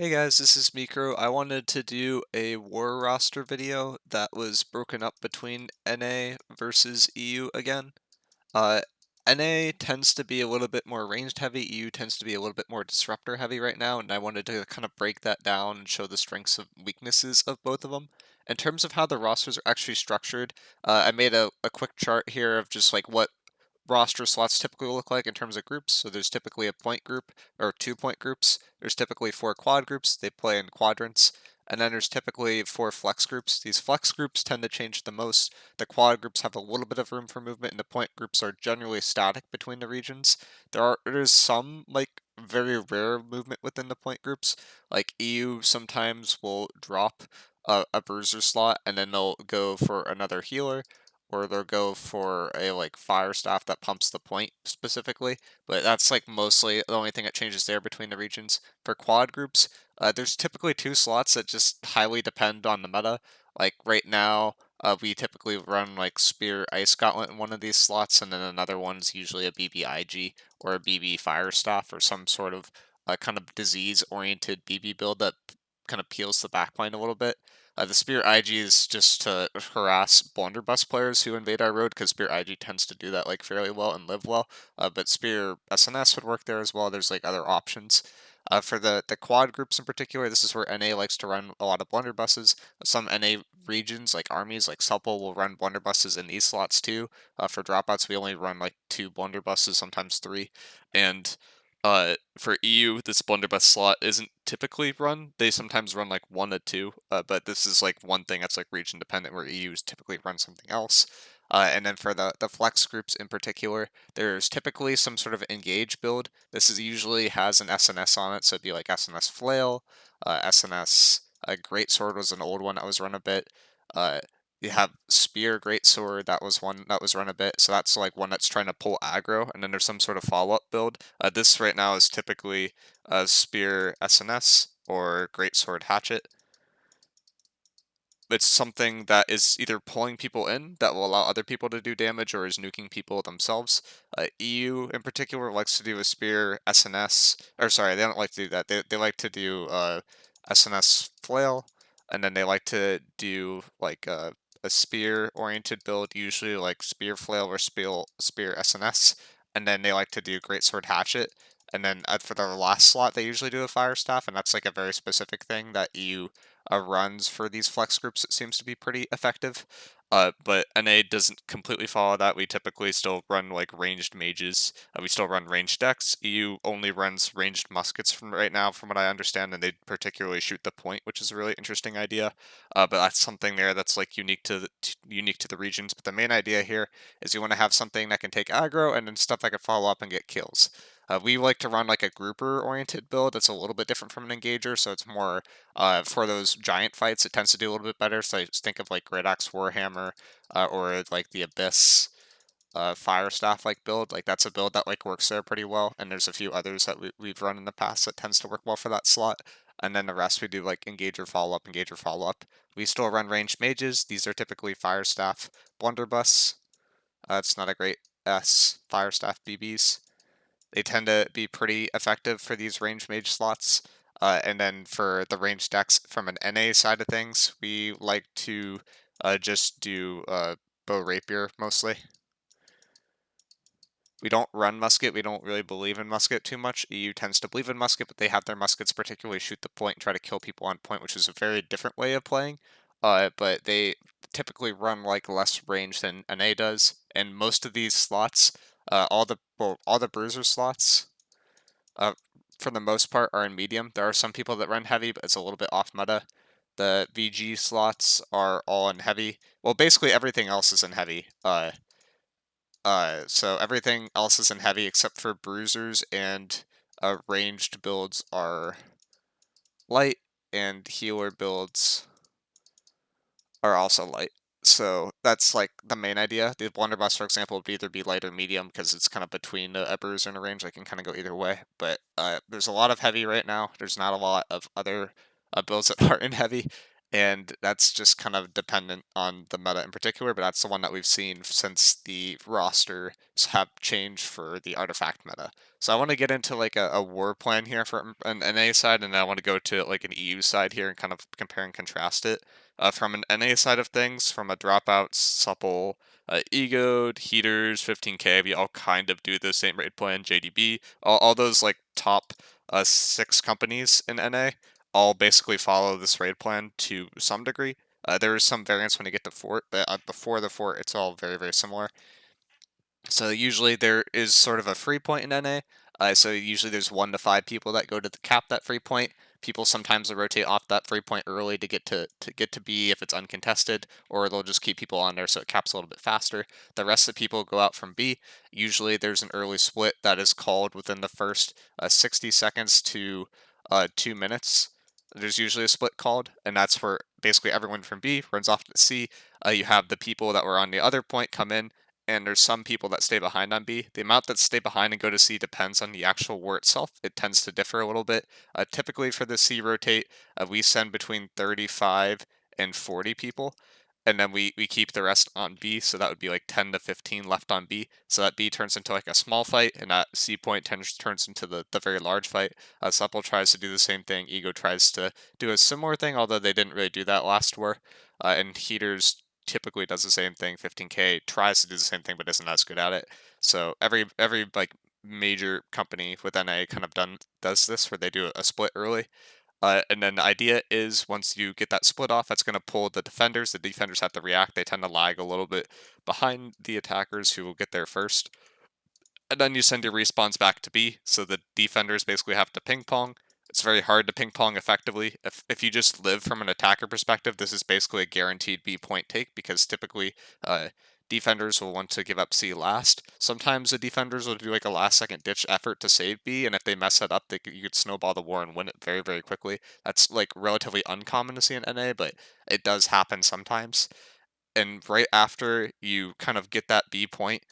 Hey guys, this is Mikro. I wanted to do a war roster video that was broken up between NA versus EU again. Uh, NA tends to be a little bit more ranged heavy, EU tends to be a little bit more disruptor heavy right now, and I wanted to kind of break that down and show the strengths and weaknesses of both of them. In terms of how the rosters are actually structured, I made a quick chart here of just like what roster slots typically look like in terms of groups. So there's typically a point group or 2 point groups. There's typically 4 quad groups. They play in quadrants. And then there's typically 4 flex groups. These flex groups tend to change the most. The quad groups have a little bit of room for movement, and the point groups are generally static between the regions. There's some like very rare movement within the point groups. Like EU sometimes will drop a bruiser slot and then they'll go for another healer, or they'll go for a like fire staff that pumps the point specifically, but that's like mostly the only thing that changes there between the regions. For quad groups, there's typically 2 slots that just highly depend on the meta. Like right now, we typically run like Spear Ice Gauntlet in one of these slots, and then another one's usually a BB-IG or a BB Fire Staff or some sort of kind of disease-oriented BB build that kind of peels the backline a little bit. The Spear IG is just to harass blunderbuss players who invade our road, because Spear IG tends to do that like fairly well and live well. But Spear SNS would work there as well. There's like other options. For the quad groups in particular, this is where NA likes to run a lot of blunderbusses. Some NA regions, like armies, like Supple, will run blunderbusses in these slots too. For dropouts, we only run like 2 blunderbusses, sometimes 3. And for EU, this blunderbuss slot isn't typically run. They sometimes run like 1 to 2, but this is like one thing that's like region dependent, where EUs typically run something else. And then for the flex groups in particular, there's typically some sort of engage build. This is usually has an SNS on it, so it'd be like SNS Flail, SNS Greatsword was an old one that was run a bit. Uh, you have Spear Greatsword, that was one that was run a bit, so that's like one that's trying to pull aggro, and then there's some sort of follow-up build. This right now is typically Spear SNS or Greatsword Hatchet. It's something that is either pulling people in that will allow other people to do damage, or is nuking people themselves. EU in particular likes to do a Spear SNS, or sorry, they don't like to do that. They like to do SNS Flail, and then they like to do like a spear oriented build, usually like Spear Flail or Spear SNS, and then they like to do Greatsword Hatchet. And then for their last slot, they usually do a Fire Staff, and that's like a very specific thing that EU runs for these flex groups. It seems to be pretty effective. But NA doesn't completely follow that. We typically still run like ranged mages. We still run ranged decks. EU only runs ranged muskets from right now, from what I understand, and they particularly shoot the point, which is a really interesting idea. But that's something there that's like unique to the regions. But the main idea here is you want to have something that can take aggro, and then stuff that can follow up and get kills. We like to run like a grouper oriented build that's a little bit different from an engager, so it's more for those giant fights. It tends to do a little bit better. So I just think of like Great Axe Warhammer, or like the Abyss Fire Staff like build. Like that's a build that like works there pretty well. And there's a few others that we've run in the past that tends to work well for that slot. And then the rest we do like Engager Follow Up, Engager Follow Up. We still run ranged mages. These are typically Fire Staff Blunderbuss. It's not a great S Fire Staff BBs. They tend to be pretty effective for these range mage slots. And then for the range decks from an NA side of things, we like to just do bow rapier mostly. We don't run musket. We don't really believe in musket too much. EU tends to believe in musket, but they have their muskets particularly shoot the point and try to kill people on point, which is a very different way of playing. But they typically run like less range than NA does, and most of these slots, all the bruiser slots, uh, for the most part, are in medium. There are some people that run heavy, but it's a little bit off meta. The VG slots are all in heavy. Well, basically everything else is in heavy. So everything else is in heavy except for bruisers, and ranged builds are light, and healer builds are also light. So that's like the main idea. The blunderbuss, for example, would either be light or medium, because it's kind of between a bruiser and a range. I can kind of go either way. But there's a lot of heavy right now. There's not a lot of other builds that are in heavy. and that's just kind of dependent on the meta in particular, but that's the one that we've seen since the rosters have changed for the artifact meta. So I want to get into like a war plan here from an NA side, and then I want to go to like an EU side here and kind of compare and contrast it. From an NA side of things, from a dropouts, supple, egoed, heaters, 15k, we all kind of do the same raid plan, JDB, all those like top 6 companies in NA all basically follow this raid plan to some degree. There is some variance when you get to fort, but before the fort, it's all very, very similar. So usually there is sort of a free point in NA. So usually there's 1 to 5 people that go to the cap that free point. People sometimes will rotate off that free point early to get to B if it's uncontested, or they'll just keep people on there so it caps a little bit faster. The rest of the people go out from B. Usually there's an early split that is called within the first 60 seconds to 2 minutes. There's usually a split called, and that's where basically everyone from B runs off to C. You have the people that were on the other point come in, and there's some people that stay behind on B. The amount that stay behind and go to C depends on the actual war itself. It tends to differ a little bit. Typically for the C rotate, we send between 35 and 40 people, and then we keep the rest on B, so that would be like 10 to 15 left on B. So that B turns into like a small fight, and that C point turns into the very large fight. Supple tries to do the same thing. Ego tries to do a similar thing, although they didn't really do that last war. And Heaters typically does the same thing. 15k tries to do the same thing, but isn't as good at it. So every like major company with NA kind of does this, where they do a split early. And then the idea is once you get that split off, that's going to pull the defenders. The defenders have to react. They tend to lag a little bit behind the attackers who will get there first. And then you send your respawns back to B, so the defenders basically have to ping pong. It's very hard to ping pong effectively. If you just live from an attacker perspective, this is basically a guaranteed B point take, because typically defenders will want to give up C last. Sometimes the defenders will do like a last second ditch effort to save B, and if they mess that up, you could snowball the war and win it very, very quickly. That's like relatively uncommon to see in NA, but it does happen sometimes. And right after you kind of get that B point,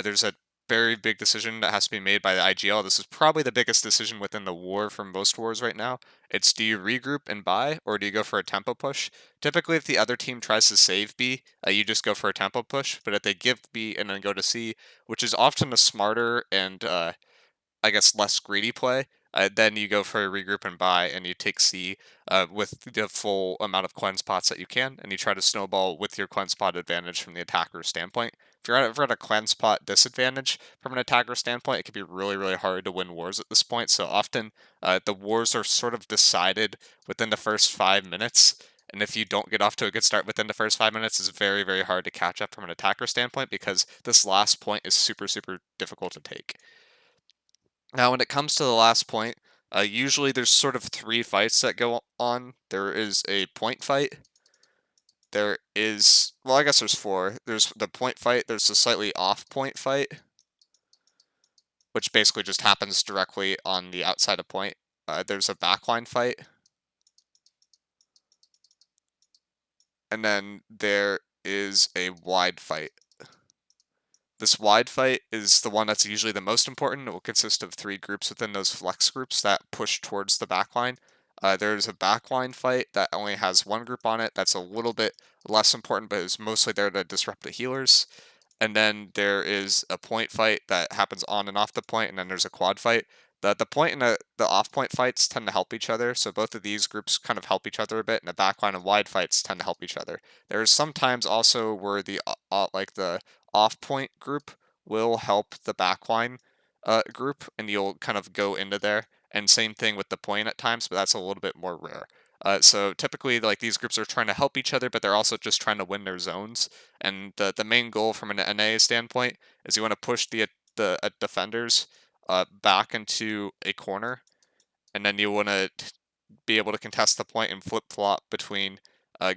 there's a very big decision that has to be made by the IGL. This is probably the biggest decision within the war for most wars right now. It's, do you regroup and buy, or do you go for a tempo push? Typically, if the other team tries to save B, you just go for a tempo push. But if they give B and then go to C, which is often a smarter and I guess, less greedy play, then you go for a regroup and buy, and you take C with the full amount of cleanse pots that you can, and you try to snowball with your cleanse pot advantage from the attacker's standpoint. If you're at a cleanse pot disadvantage from an attacker standpoint, it can be really, really hard to win wars at this point. So often, the wars are sort of decided within the first 5 minutes. And if you don't get off to a good start within the first 5 minutes, it's very, very hard to catch up from an attacker standpoint, because this last point is super, super difficult to take. Now, when it comes to the last point, usually there's sort of 3 fights that go on. There is a point fight. There is, well, I guess there's 4. There's the point fight. There's a slightly off point fight, which basically just happens directly on the outside of point. There's a backline fight. And then there is a wide fight. This wide fight is the one that's usually the most important. It will consist of 3 groups within those flex groups that push towards the backline. There's a backline fight that only has 1 group on it. That's a little bit less important, but is mostly there to disrupt the healers. And then there is a point fight that happens on and off the point, and then there's a quad fight. The point and the off point fights tend to help each other, so both of these groups kind of help each other a bit, and the backline and wide fights tend to help each other. There's sometimes also where the like the off point group will help the backline group, and you'll kind of go into there. And same thing with the point at times, but that's a little bit more rare. So typically, like, these groups are trying to help each other, but they're also just trying to win their zones. And the main goal from an NA standpoint is you want to push the defenders back into a corner, and then you want to be able to contest the point and flip flop between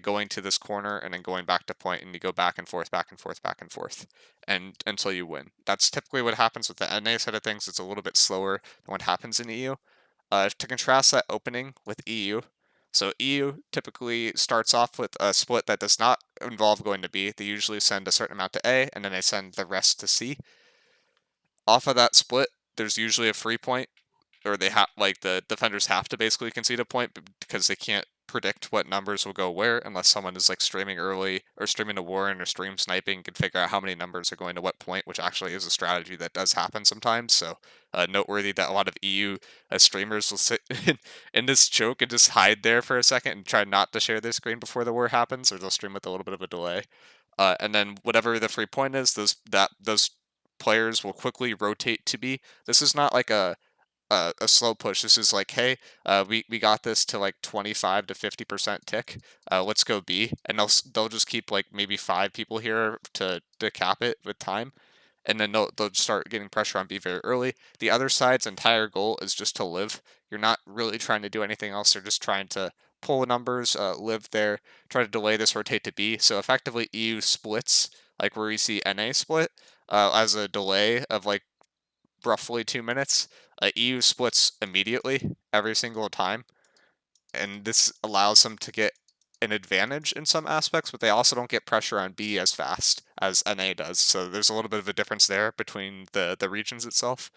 going to this corner and then going back to point, and you go back and forth, back and forth, back and forth, and until you win. That's typically what happens with the NA side of things. It's a little bit slower than what happens in EU. To contrast that opening with EU, so EU typically starts off with a split that does not involve going to B. They usually send a certain amount to A, and then they send the rest to C. Off of that split, there's usually a free point, or they have, like, the defenders have to basically concede a point because they can't predict what numbers will go where unless someone is like streaming early or streaming a war and or stream sniping can figure out how many numbers are going to what point, which actually is a strategy that does happen sometimes. So noteworthy that a lot of EU streamers will sit in this choke and just hide there for a second and try not to share their screen before the war happens, or they'll stream with a little bit of a delay. And then whatever the free point is, those players will quickly rotate to B. This is not like a slow push. This is like, hey, we got this to like 25 to 50% tick. Let's go B, and they'll just keep like maybe 5 people here to cap it with time, and then they'll start getting pressure on B very early. The other side's entire goal is just to live. You're not really trying to do anything else. They're just trying to pull numbers, live there, try to delay this rotate to B. So effectively, EU splits like where you see NA split as a delay of like roughly 2 minutes. EU splits immediately every single time, and this allows them to get an advantage in some aspects, but they also don't get pressure on B as fast as NA does. So there's a little bit of a difference there between the regions itself.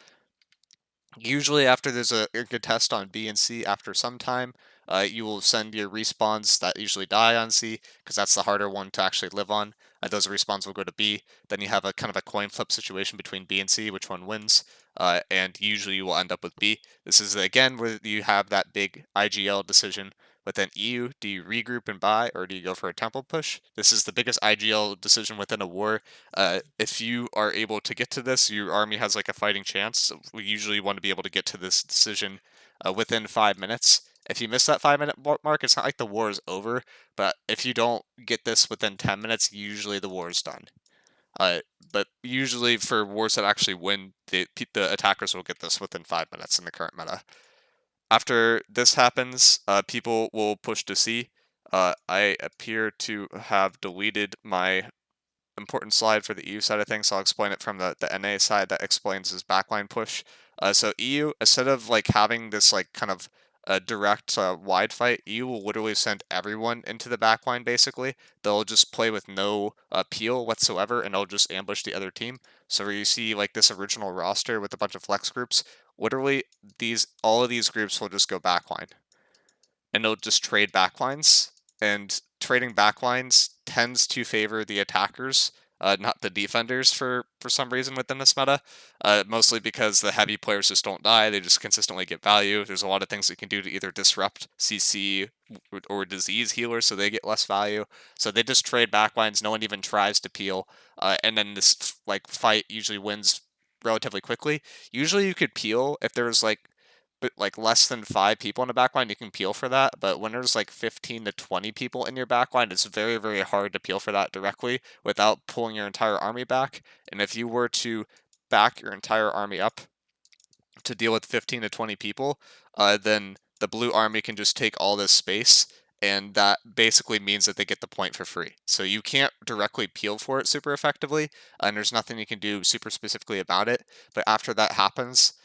Usually after there's a contest on B and C, after some time, you will send your respawns that usually die on C, because that's the harder one to actually live on. Those respawns will go to B. Then you have a kind of a coin flip situation between B and C, which one wins, and usually you will end up with B. This is, again, where you have that big IGL decision. But then EU, do you regroup and buy, or do you go for a temple push? This is the biggest IGL decision within a war. If you are able to get to this, your army has like a fighting chance. So we usually want to be able to get to this decision within 5 minutes. If you miss that 5 minute mark, it's not like the war is over, but if you don't get this within 10 minutes, usually the war is done. Uh, but usually for wars that actually win, the attackers will get this within 5 minutes in the current meta. After this happens, people will push to C. I appear to have deleted my important slide for the EU side of things, so I'll explain it from the NA side that explains this backline push. So EU, instead of like having this like kind of a direct wide fight, EU will literally send everyone into the backline basically. They'll just play with no peel whatsoever, and they'll just ambush the other team. So where you see like this original roster with a bunch of flex groups, literally all of these groups will just go backline, and they'll just trade backlines. And trading backlines tends to favor the attackers, not the defenders for some reason within this meta. Mostly because the heavy players just don't die; they just consistently get value. There's a lot of things you can do to either disrupt CC or disease healers, so they get less value. So they just trade backlines. No one even tries to peel, and then this like fight usually wins relatively quickly. Usually, you could peel if there was like less than 5 people in a backline, you can peel for that. But when there's like 15 to 20 people in your backline, it's very, very hard to peel for that directly without pulling your entire army back. And if you were to back your entire army up to deal with 15 to 20 people, then the blue army can just take all this space, and that basically means that they get the point for free. So you can't directly peel for it super effectively, and there's nothing you can do super specifically about it. But after that happens,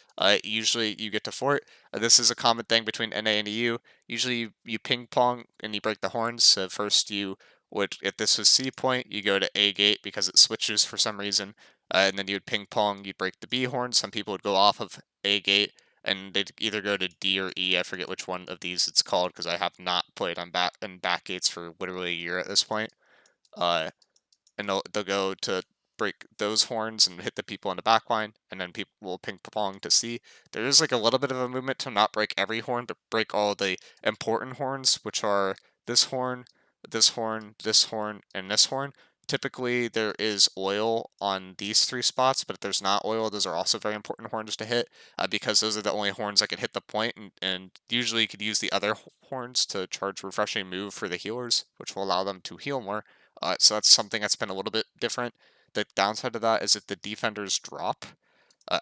usually you get to fort. This is a common thing between NA and EU. Usually you ping pong and you break the horns. So first you would, if this was C point, you go to A gate because it switches for some reason. And then you would ping pong, you'd break the B horn. Some people would go off of A gate, and they'd either go to D or E. I forget which one of these it's called because I have not played on back gates for literally a year at this point. Uh, and they'll go to break those horns and hit the people in the back line, and then people will ping pong to C. There is like a little bit of a movement to not break every horn, but break all the important horns, which are this horn, this horn, this horn, and this horn. Typically, there is oil on these 3 spots, but if there's not oil, those are also very important horns to hit, because those are the only horns that can hit the point, and usually you could use the other horns to charge Refreshing Move for the healers, which will allow them to heal more. So that's something that's been a little bit different. The downside of that is if the defenders drop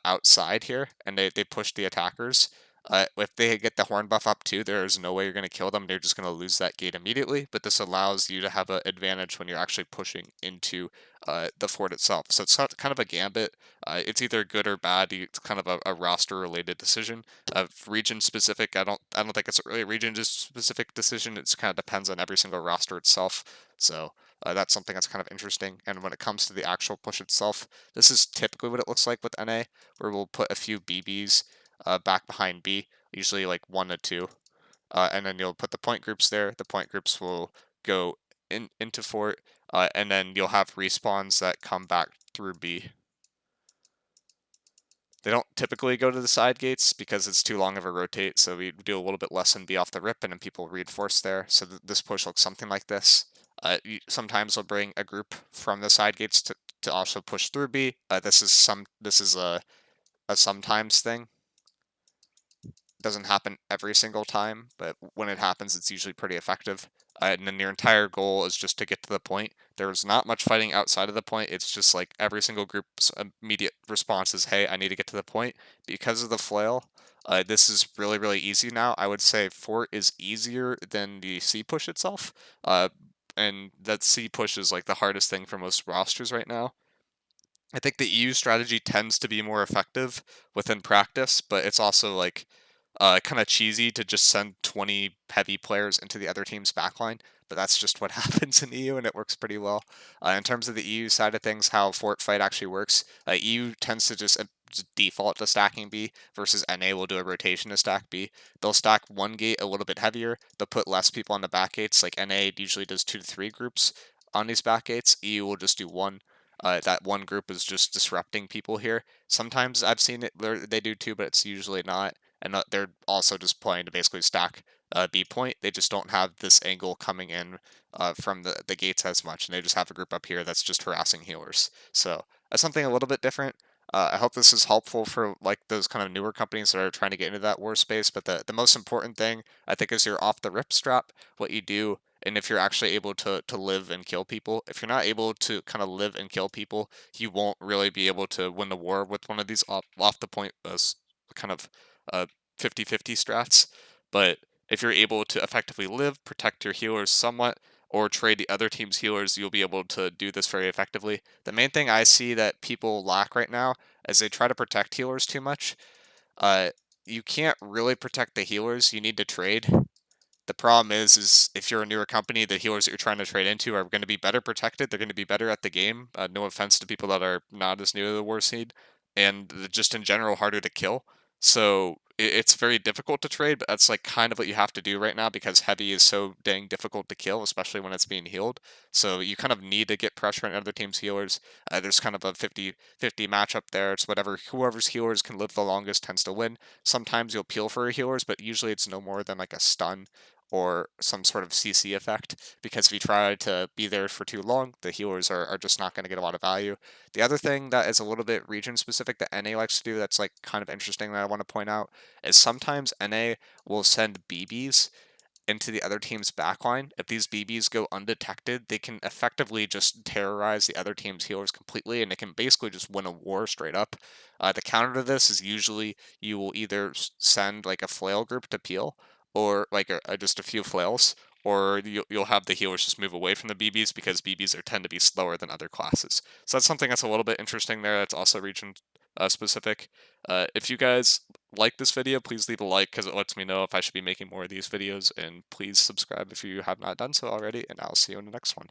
outside here and they push the attackers, if they get the horn buff up too, there's no way you're going to kill them. They're just going to lose that gate immediately. But this allows you to have an advantage when you're actually pushing into the fort itself. So it's kind of a gambit. It's either good or bad. It's kind of a roster related decision. Region specific, I don't think it's really a region specific decision. It kind of depends on every single roster itself. So that's something that's kind of interesting. And when it comes to the actual push itself, this is typically what it looks like with NA, where we'll put a few BBs back behind B, usually like 1 to 2. and then you'll put the point groups there. The point groups will go into fort, and then you'll have respawns that come back through B. They don't typically go to the side gates because it's too long of a rotate, so we do a little bit less and be off the rip, and then people reinforce there. So this push looks something like this. Sometimes they'll bring a group from the side gates to also push through B. This is a sometimes thing. Doesn't happen every single time, but when it happens, it's usually pretty effective. And then your entire goal is just to get to the point. There's not much fighting outside of the point. It's just like every single group's immediate response is, hey, I need to get to the point. Because of the flail, this is really, really easy now. I would say fort is easier than the C push itself. And that C push is like the hardest thing for most rosters right now. I think the EU strategy tends to be more effective within practice, but it's also like kind of cheesy to just send 20 heavy players into the other team's backline, but that's just what happens in EU, and it works pretty well. In terms of the EU side of things, how Fort Fight actually works, EU tends to just default to stacking B versus NA will do a rotation to stack B. They'll stack one gate a little bit heavier. They'll put less people on the back gates. Like NA usually does 2 to 3 groups on these back gates. EU will just do one. That one group is just disrupting people here. Sometimes I've seen it, they do too, but it's usually not. And they're also just playing to basically stack B point. They just don't have this angle coming in from the gates as much, and they just have a group up here that's just harassing healers. So that's something a little bit different. I hope this is helpful for like those kind of newer companies that are trying to get into that war space. But the most important thing I think is your off the rip strap, what you do, and if you're actually able to live and kill people. If you're not able to kind of live and kill people, you won't really be able to win the war with one of these off the point kind of uh, 50-50 strats. But if you're able to effectively live, protect your healers somewhat, or trade the other team's healers, you'll be able to do this very effectively. The main thing I see that people lack right now is they try to protect healers too much. Uh, you can't really protect the healers. You need to trade. The problem is if you're a newer company, the healers that you're trying to trade into are going to be better protected. They're going to be better at the game. No offense to people that are not as new to the war scene, and just in general harder to kill. So it's very difficult to trade, but that's like kind of what you have to do right now because heavy is so dang difficult to kill, especially when it's being healed. So you kind of need to get pressure on other team's healers. There's kind of a 50-50 matchup there. It's whatever whoever's healers can live the longest tends to win. Sometimes you'll peel for your healers, but usually it's no more than like a stun or some sort of CC effect, because if you try to be there for too long, the healers are just not going to get a lot of value. The other thing that is a little bit region specific that NA likes to do that's like kind of interesting that I want to point out is sometimes NA will send BBs into the other team's backline. If these BBs go undetected, they can effectively just terrorize the other team's healers completely, and they can basically just win a war straight up. The counter to this is usually you will either send like a flail group to peel, or like just a few flails, or you'll have the healers just move away from the BBs because BBs tend to be slower than other classes. So that's something that's a little bit interesting there. That's also region specific. If you guys like this video, please leave a like because it lets me know if I should be making more of these videos, and please subscribe if you have not done so already, and I'll see you in the next one.